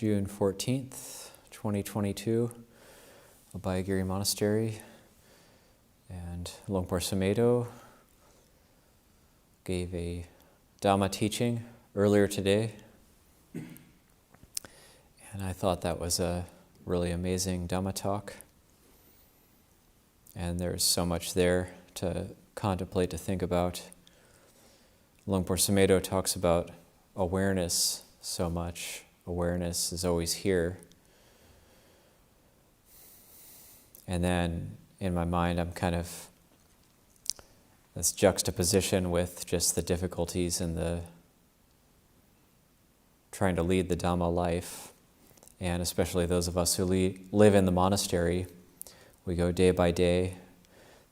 June 14th, 2022, Abhayagiri Monastery, and Longpo Sumedho gave a Dhamma teaching earlier today, and I thought that was a really amazing Dhamma talk, and there's so much there to contemplate, to think about. Longpo Sumedho talks about awareness so much. Awareness is always here. And then in my mind, I'm kind of this juxtaposition with just the difficulties and the trying to lead the Dhamma life. And especially those of us who live in the monastery, we go day by day.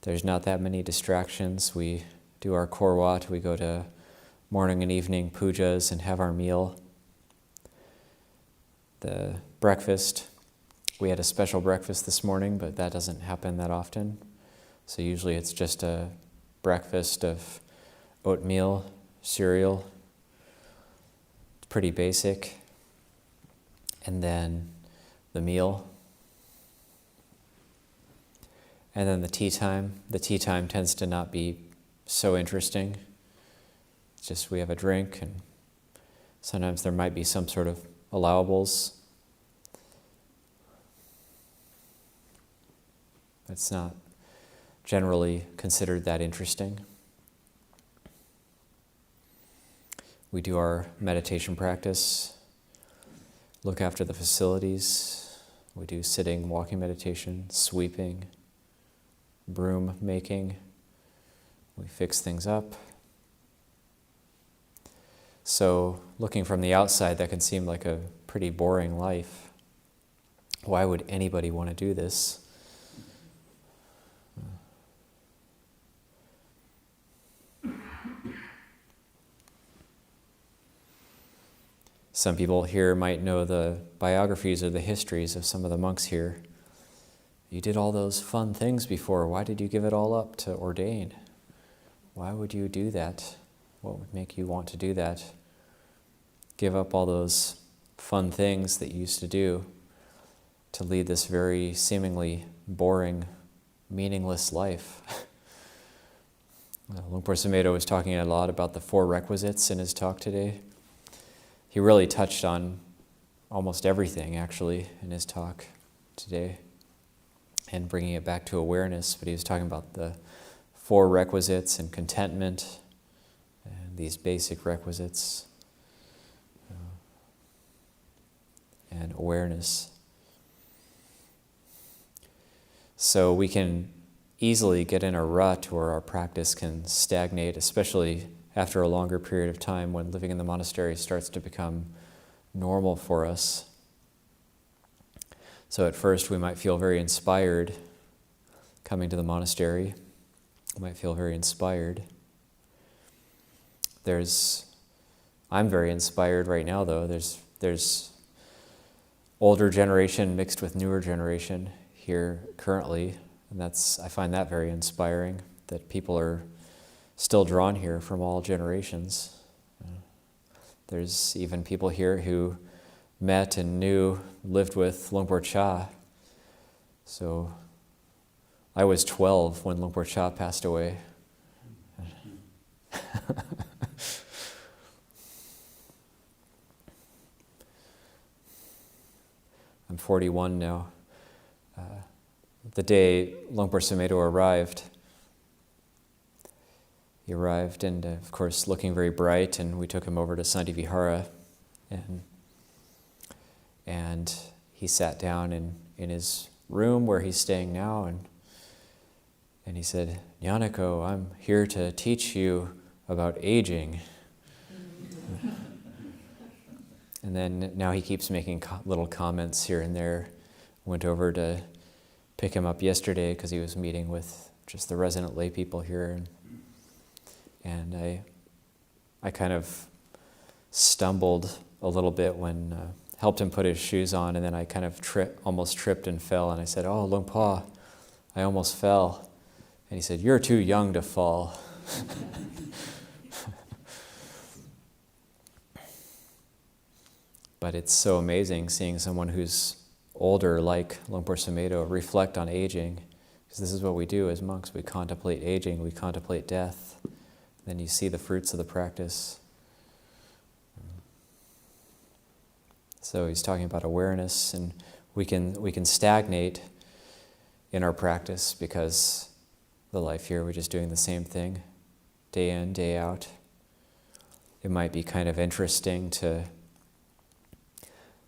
There's not that many distractions. We do our korwat, we go to morning and evening pujas and have our meal. The breakfast, we had a special breakfast this morning, but that doesn't happen that often. So usually it's just a breakfast of oatmeal, cereal. It's pretty basic. And then the meal. And then the tea time. The tea time tends to not be so interesting. It's just we have a drink, and sometimes there might be some sort of allowables. It's not generally considered that interesting. We do our meditation practice, look after the facilities. We do sitting, walking meditation, sweeping, broom making. We fix things up. So looking from the outside, that can seem like a pretty boring life. Why would anybody want to do this? Some people here might know the biographies or the histories of some of the monks here. You did all those fun things before. Why did you give it all up to ordain? Why would you do that? What would make you want to do that? Give up all those fun things that you used to do to lead this very seemingly boring, meaningless life. Longpo Sumedho was talking a lot about the 4 requisites in his talk today. He really touched on almost everything, actually, in his talk today, and bringing it back to awareness. But he was talking about the 4 requisites and contentment and these basic requisites and awareness. So we can easily get in a rut where our practice can stagnate, especially after a longer period of time when living in the monastery starts to become normal for us. So at first we might feel very inspired coming to the monastery. We might feel very inspired. I'm very inspired right now, though. There's older generation mixed with newer generation here currently, and I find that very inspiring, that people are still drawn here from all generations. There's even people here who met and lived with Longpo Cha. So I was 12 when Longpo Cha passed away. I'm 41 now. The day Longpo Sumedho arrived, he arrived and, of course, looking very bright, and we took him over to Santi Vihara, and he sat down in his room where he's staying now, and he said, "Ñāṇiko, I'm here to teach you about aging." And then now he keeps making little comments here and there. Went over to pick him up yesterday because he was meeting with just the resident lay people here, and I kind of stumbled a little bit when helped him put his shoes on, and then I kind of almost tripped and fell, and I said, "Oh, Longpo, I almost fell." And he said, "You're too young to fall." But it's so amazing seeing someone who's older, like Luang-Por Sumedho, reflect on aging, because this is what we do as monks. We contemplate aging, we contemplate death. Then you see the fruits of the practice. So he's talking about awareness, and we can stagnate in our practice because the life here, we're just doing the same thing, day in, day out. It might be kind of interesting to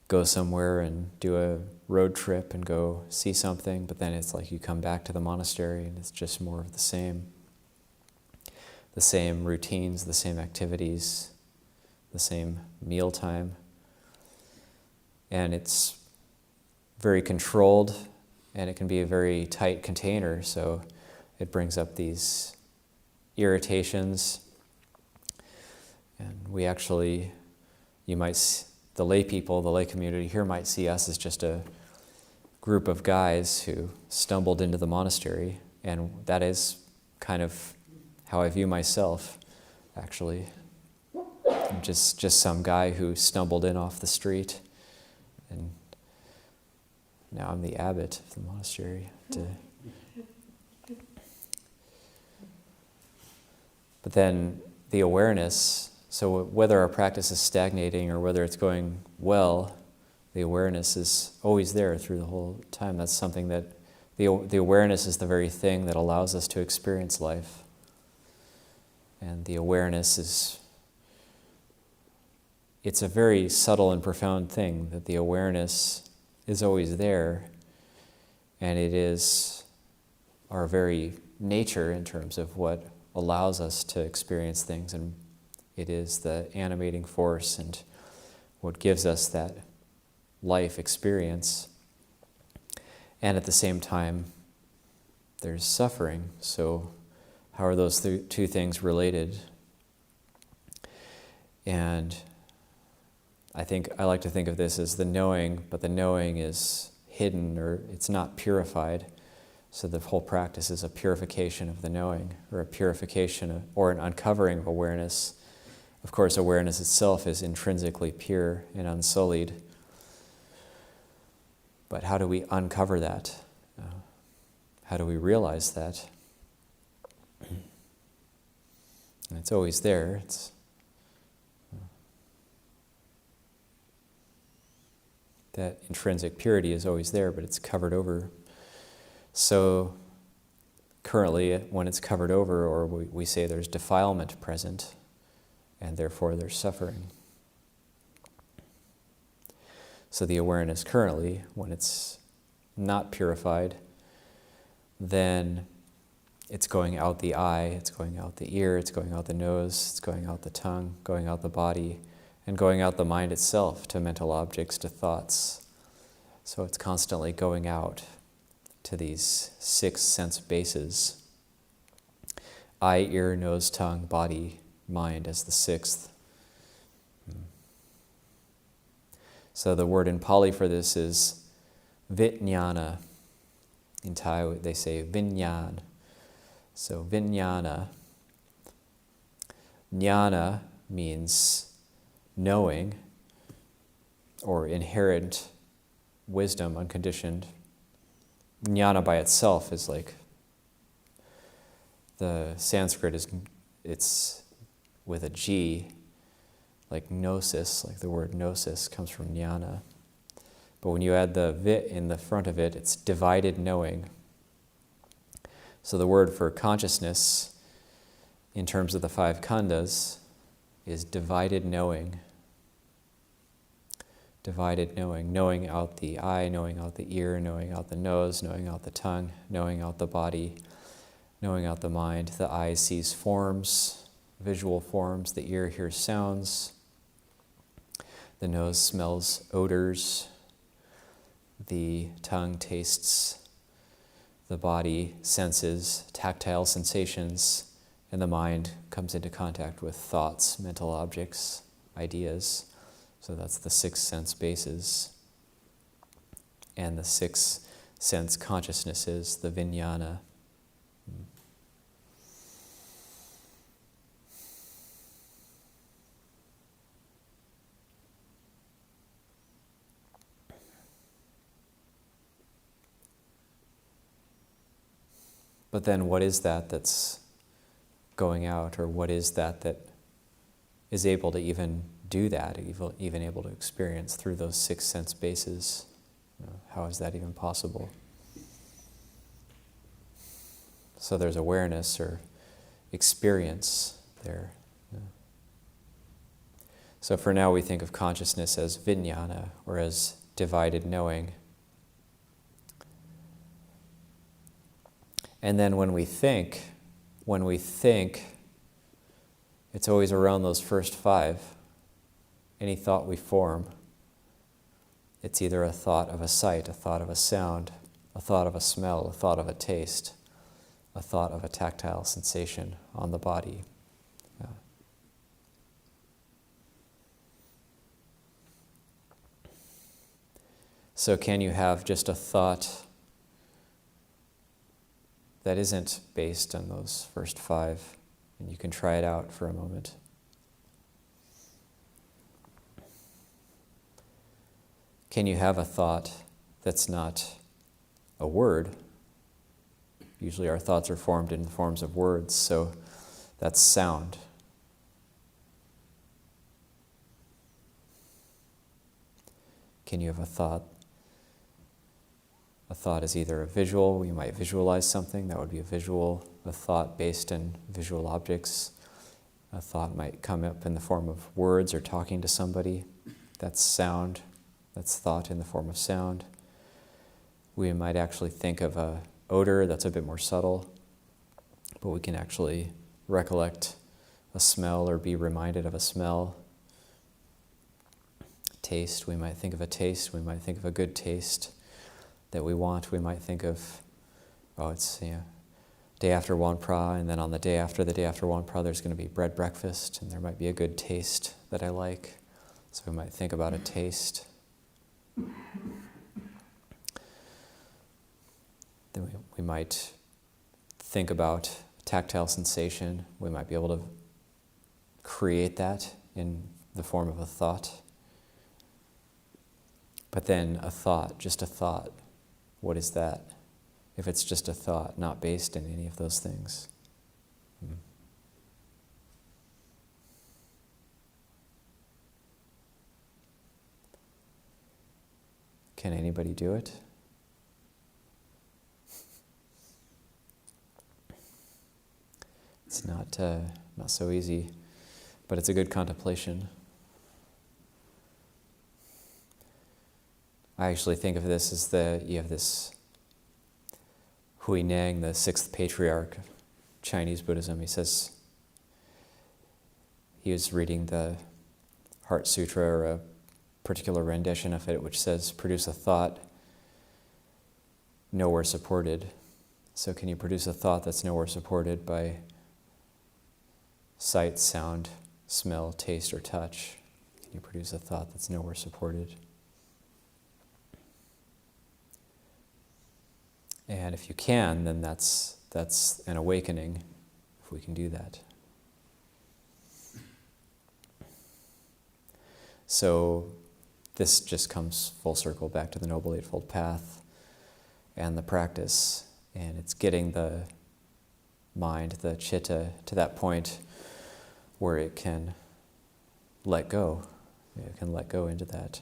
go somewhere and do a road trip and go see something, but then it's like you come back to the monastery and it's just more of the same routines, the same activities, the same meal time. And it's very controlled, and it can be a very tight container, so it brings up these irritations. And we actually, the lay people, the lay community here might see us as just a group of guys who stumbled into the monastery, and that is kind of how I view myself, actually. I'm just some guy who stumbled in off the street, and now I'm the abbot of the monastery. But then the awareness, so whether our practice is stagnating or whether it's going well, the awareness is always there through the whole time. That's something that, the awareness is the very thing that allows us to experience life. And the awareness it's a very subtle and profound thing, that the awareness is always there, and it is our very nature in terms of what allows us to experience things, and it is the animating force and what gives us that life experience. And at the same time, there's suffering. So how are those two things related? And I like to think of this as the knowing, but the knowing is hidden, or it's not purified. So the whole practice is a purification of the knowing, or a purification or an uncovering of awareness. Of course, awareness itself is intrinsically pure and unsullied. But how do we uncover that? How do we realize that? And it's always there. That intrinsic purity is always there, but it's covered over. So currently, when it's covered over, or we say there's defilement present, and therefore there's suffering. So the awareness currently, when it's not purified, then it's going out the eye, it's going out the ear, it's going out the nose, it's going out the tongue, going out the body, and going out the mind itself to mental objects, to thoughts. So it's constantly going out to these 6 sense bases. Eye, ear, nose, tongue, body, mind as the 6th. So the word in Pali for this is vijnana. In Thai they say vinyan. So vijnana. Jnana means knowing, or inherent wisdom, unconditioned. Jnana by itself is like, the Sanskrit it's with a G, like gnosis, like the word gnosis comes from jnana. But when you add the vit in the front of it, it's divided knowing. So the word for consciousness, in terms of the 5 khandhas, is divided knowing. Divided knowing. Knowing out the eye, knowing out the ear, knowing out the nose, knowing out the tongue, knowing out the body, knowing out the mind. The eye sees forms, visual forms. The ear hears sounds. The nose smells odors. The tongue tastes. The body senses tactile sensations. And the mind comes into contact with thoughts, mental objects, ideas. So that's the 6 sense bases. And the 6 sense consciousnesses, the vijnana. But then what is that that's going out, or what is that that is able to even do that, even able to experience through those 6 sense bases? How is that even possible? So there's awareness or experience there. So for now we think of consciousness as vijnana, or as divided knowing. And then when we think, it's always around those first 5. Any thought we form, it's either a thought of a sight, a thought of a sound, a thought of a smell, a thought of a taste, a thought of a tactile sensation on the body. So can you have just a thought that isn't based on those first 5? And you can try it out for a moment. Can you have a thought that's not a word? Usually our thoughts are formed in the forms of words, so that's sound. Can you have a thought? A thought is either a visual, we might visualize something, that would be a visual, a thought based in visual objects. A thought might come up in the form of words or talking to somebody. That's sound, that's thought in the form of sound. We might actually think of a odor that's a bit more subtle, but we can actually recollect a smell or be reminded of a smell. Taste, we might think of a taste, we might think of a good taste that we want. We might think of, it's day after Wanpra, and then on the day after Wanpra, there's going to be bread breakfast, and there might be a good taste that I like. So we might think about a taste. Then we might think about a tactile sensation. We might be able to create that in the form of a thought. But then a thought, just a thought, what is that? If it's just a thought, not based in any of those things. Can anybody do it? It's not so easy, but it's a good contemplation. I actually think of this as you have this Huineng, the 6th patriarch of Chinese Buddhism. He says, he was reading the Heart Sutra, or a particular rendition of it, which says, produce a thought nowhere supported. So can you produce a thought that's nowhere supported by sight, sound, smell, taste, or touch? Can you produce a thought that's nowhere supported? And if you can, then that's an awakening, if we can do that. So this just comes full circle back to the Noble Eightfold Path and the practice. And it's getting the mind, the chitta, to that point where it can let go. It can let go into that.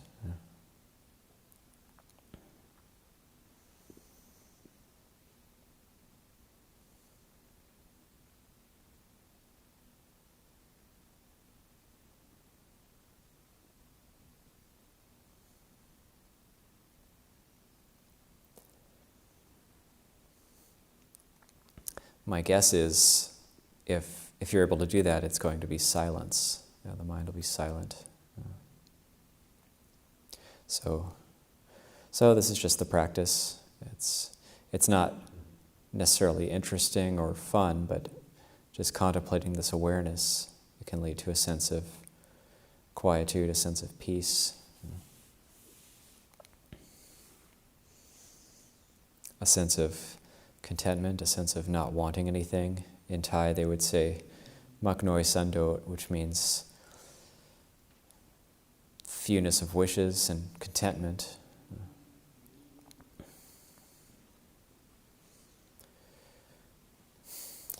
My guess is, if you're able to do that, it's going to be silence. The mind will be silent. So this is just the practice. It's not necessarily interesting or fun, but just contemplating this awareness, it can lead to a sense of quietude, a sense of peace, a sense of contentment, a sense of not wanting anything. In Thai, they would say maknoi sandot, which means fewness of wishes and contentment.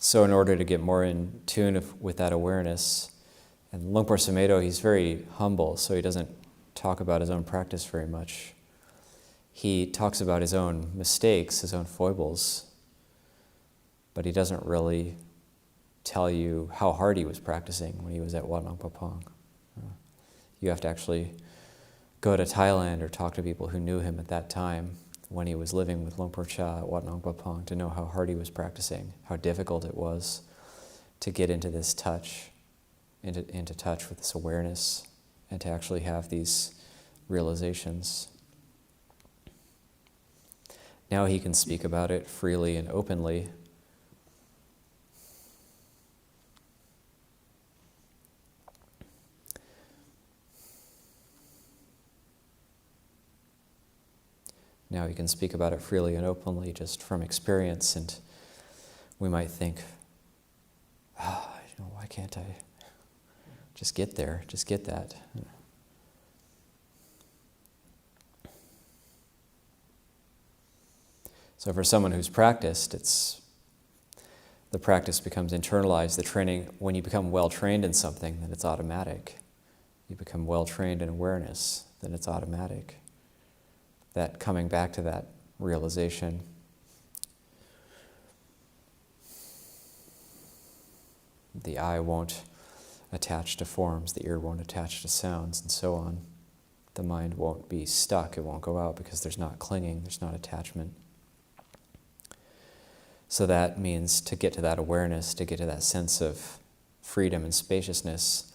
So in order to get more in tune with that awareness, and Luang Por Sumedho, he's very humble, so he doesn't talk about his own practice very much. He talks about his own mistakes, his own foibles, but he doesn't really tell you how hard he was practicing when he was at Wat Nong Papong. You have to actually go to Thailand or talk to people who knew him at that time when he was living with Luang Por Cha at Wat Nong Papong to know how hard he was practicing, how difficult it was to get into this touch, into touch with this awareness, and to actually have these realizations. Now he can speak about it freely and openly. Now he can speak about it freely and openly just from experience, and we might think, why can't I just get there, just get that? So for someone who's practiced, the practice becomes internalized. The training, when you become well-trained in something, then it's automatic. You become well-trained in awareness, then it's automatic. That coming back to that realization. The eye won't attach to forms, the ear won't attach to sounds, and so on. The mind won't be stuck, it won't go out because there's not clinging, there's not attachment. So that means to get to that awareness, to get to that sense of freedom and spaciousness,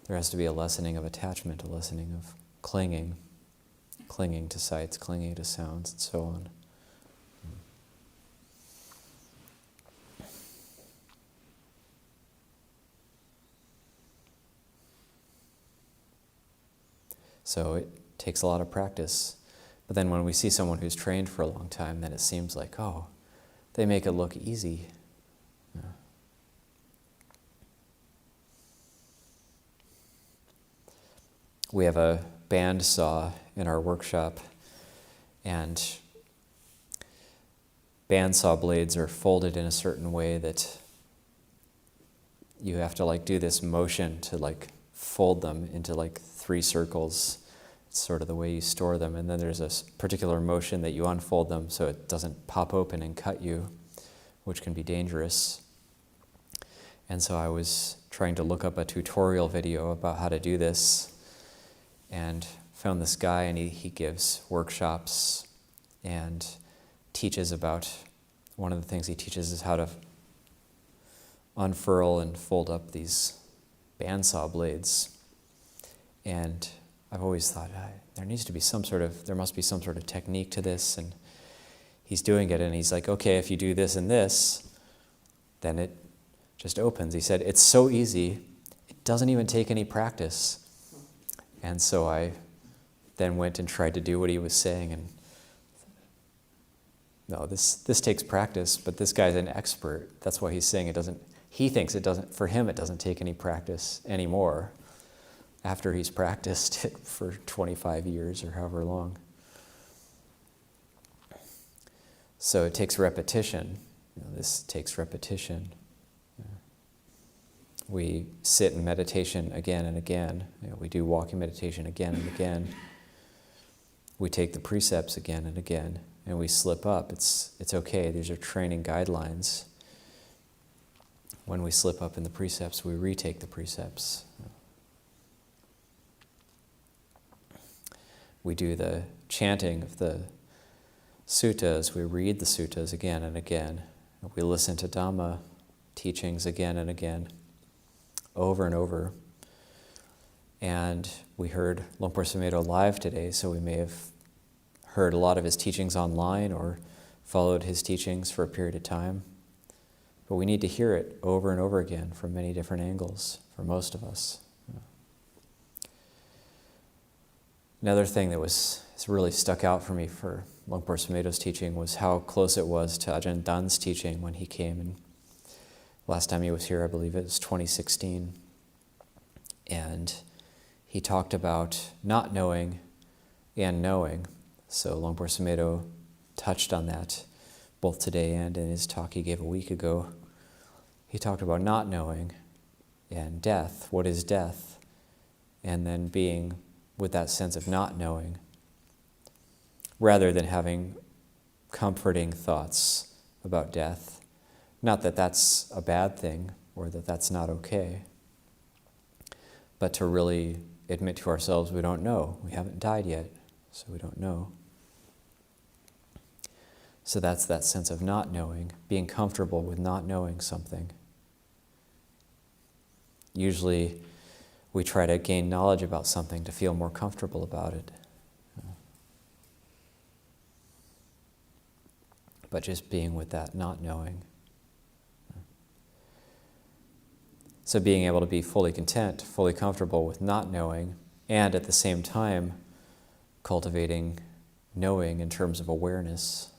there has to be a lessening of attachment, a lessening of clinging to sights, clinging to sounds, and so on. So it takes a lot of practice. But then when we see someone who's trained for a long time, then it seems like, they make it look easy. Yeah. We have a band saw in our workshop, and bandsaw blades are folded in a certain way that you have to do this motion to fold them into 3 circles. It's sort of the way you store them, and then there's a particular motion that you unfold them so it doesn't pop open and cut you, which can be dangerous. And so I was trying to look up a tutorial video about how to do this, and found this guy, and he gives workshops and teaches about, one of the things he teaches is how to unfurl and fold up these bandsaw blades. And I've always thought, there must be some sort of technique to this, and he's doing it, and he's like, okay, if you do this and this, then it just opens. He said, it's so easy, it doesn't even take any practice. And so I then went and tried to do what he was saying, and no, this takes practice, but this guy's an expert. That's why he's saying he thinks for him it doesn't take any practice anymore after he's practiced it for 25 years or however long. So it takes repetition. This takes repetition. We sit in meditation again and again. We do walking meditation again and again. We take the precepts again and again, and we slip up. It's okay. These are training guidelines. When we slip up in the precepts, we retake the precepts. We do the chanting of the suttas. We read the suttas again and again. We listen to Dhamma teachings again and again, over and over. And we heard Luang Por Sumedho live today, so we may have heard a lot of his teachings online or followed his teachings for a period of time. But we need to hear it over and over again from many different angles for most of us. Another thing that has really stuck out for me for Luang Por Sumedho's teaching was how close it was to Ajahn Dan's teaching when he came. And last time he was here, I believe it was 2016. And he talked about not knowing and knowing. So Luang Por Sumedho touched on that both today and in his talk he gave a week ago. he talked about not knowing and death. What is death? And then being with that sense of not knowing, rather than having comforting thoughts about death. Not that that's a bad thing or that that's not okay, but to really admit to ourselves we don't know. We haven't died yet, so we don't know. So that's that sense of not knowing, being comfortable with not knowing something. Usually we try to gain knowledge about something to feel more comfortable about it. But just being with that not knowing. So being able to be fully content, fully comfortable with not knowing, and at the same time cultivating knowing in terms of awareness,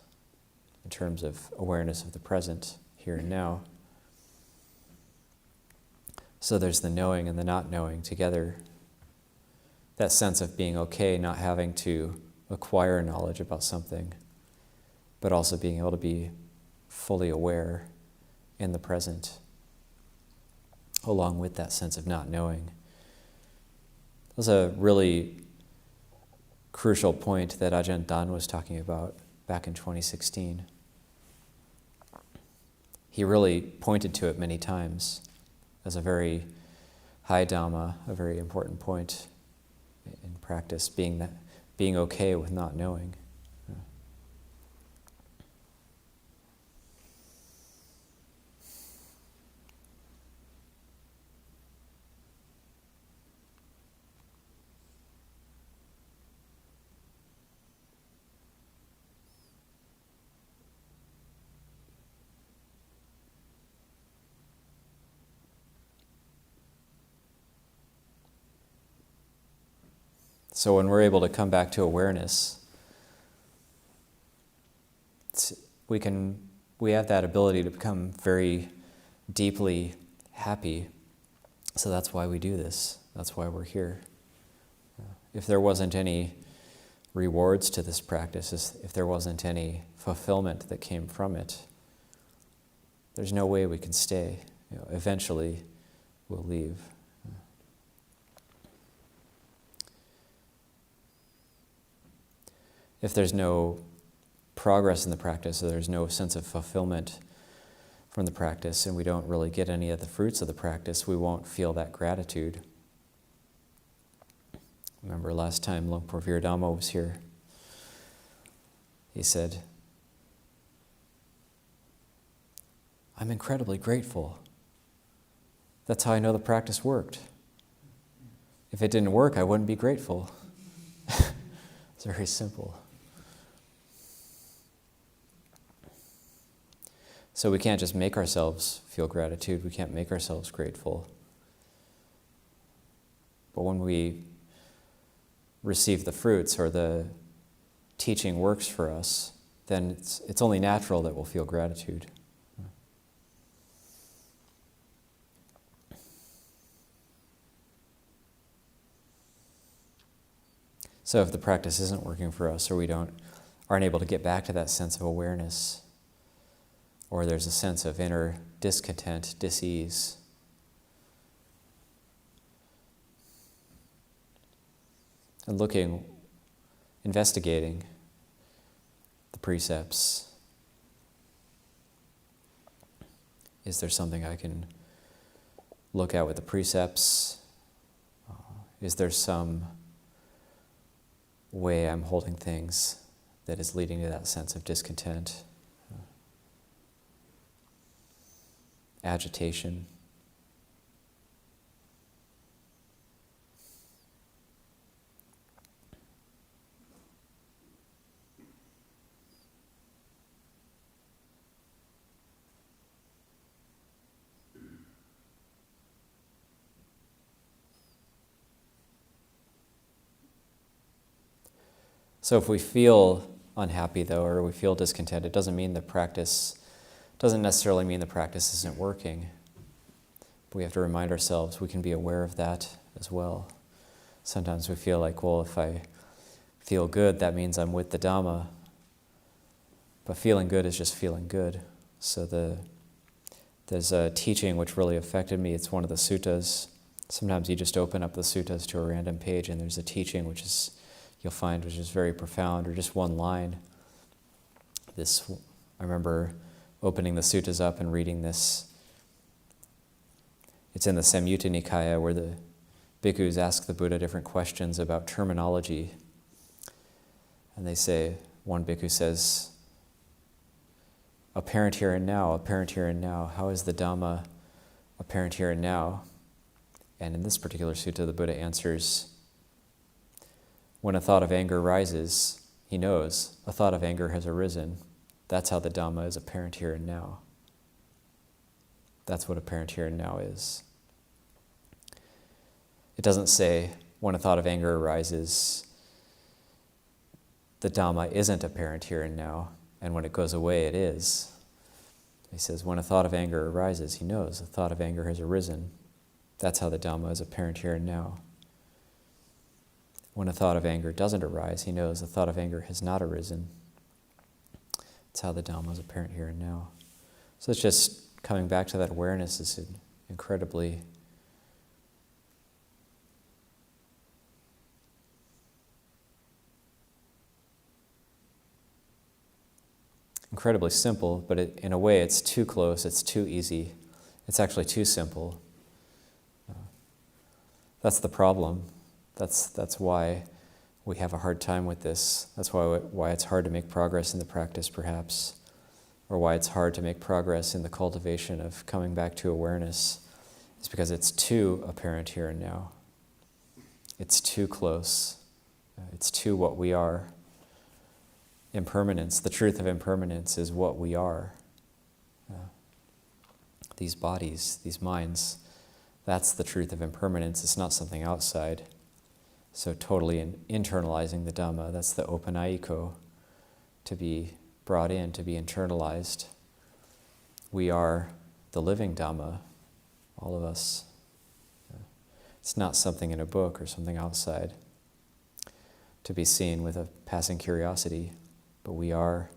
in terms of awareness of the present, here and now. So there's the knowing and the not knowing together. That sense of being okay, not having to acquire knowledge about something, but also being able to be fully aware in the present, along with that sense of not knowing. That was a really crucial point that Ajahn Ñāṇiko was talking about back in 2016. He really pointed to it many times as a very high Dhamma, a very important point in practice, being okay with not knowing. So when we're able to come back to awareness, we have that ability to become very deeply happy. So that's why we do this. That's why we're here. If there wasn't any rewards to this practice, if there wasn't any fulfillment that came from it, there's no way we can stay. Eventually, we'll leave. If there's no progress in the practice, or there's no sense of fulfillment from the practice, and we don't really get any of the fruits of the practice, we won't feel that gratitude. Remember last time Luangpo Viradhammo was here, he said, "I'm incredibly grateful. That's how I know the practice worked. If it didn't work, I wouldn't be grateful." It's very simple. So we can't just make ourselves feel gratitude. We can't make ourselves grateful. But when we receive the fruits or the teaching works for us, then it's only natural that we'll feel gratitude. So if the practice isn't working for us, or we aren't able to get back to that sense of awareness, or there's a sense of inner discontent, dis-ease, and investigating the precepts. Is there something I can look at with the precepts? Is there some way I'm holding things that is leading to that sense of discontent, agitation? So if we feel unhappy, though, or we feel discontent, it doesn't necessarily mean the practice isn't working. We have to remind ourselves we can be aware of that as well. Sometimes we feel like, well, if I feel good, that means I'm with the Dhamma. But feeling good is just feeling good. So the There's a teaching which really affected me. It's one of the suttas. Sometimes you just open up the suttas to a random page and there's a teaching you'll find which is very profound, or just one line. I remember opening the suttas up and reading this. It's in the Samyutta Nikaya, where the bhikkhus ask the Buddha different questions about terminology. And they say, one bhikkhu says, apparent here and now, apparent here and now. How is the Dhamma apparent here and now? And in this particular sutta, the Buddha answers, when a thought of anger rises, he knows a thought of anger has arisen. That's how the Dhamma is apparent here and now. That's what apparent here and now is. It doesn't say, when a thought of anger arises, the Dhamma isn't apparent here and now, and when it goes away, it is. He says, when a thought of anger arises, he knows a thought of anger has arisen. That's how the Dhamma is apparent here and now. When a thought of anger doesn't arise, he knows a thought of anger has not arisen. That's how the Dhamma is apparent here and now. So it's just coming back to that awareness is incredibly simple, but in a way it's too close, it's too easy. It's actually too simple. That's the problem. That's why we have a hard time with this. That's why it's hard to make progress in the practice, perhaps, or why it's hard to make progress in the cultivation of coming back to awareness. It's because it's too apparent here and now. It's too close. It's too what we are. Impermanence, the truth of impermanence is what we are. These bodies, these minds, that's the truth of impermanence. It's not something outside. So totally internalizing the Dhamma, that's the unentangled, to be brought in, to be internalized. We are the living Dhamma, all of us. It's not something in a book or something outside to be seen with a passing curiosity, but we are.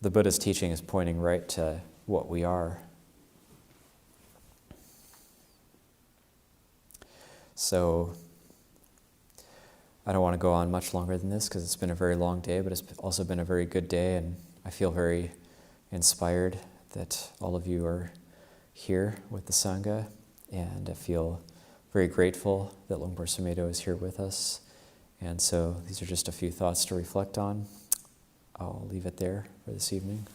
The Buddha's teaching is pointing right to what we are. So I don't want to go on much longer than this because it's been a very long day, but it's also been a very good day, and I feel very inspired that all of you are here with the Sangha, and I feel very grateful that Longpo Sumedho is here with us. And so these are just a few thoughts to reflect on. I'll leave it there for this evening.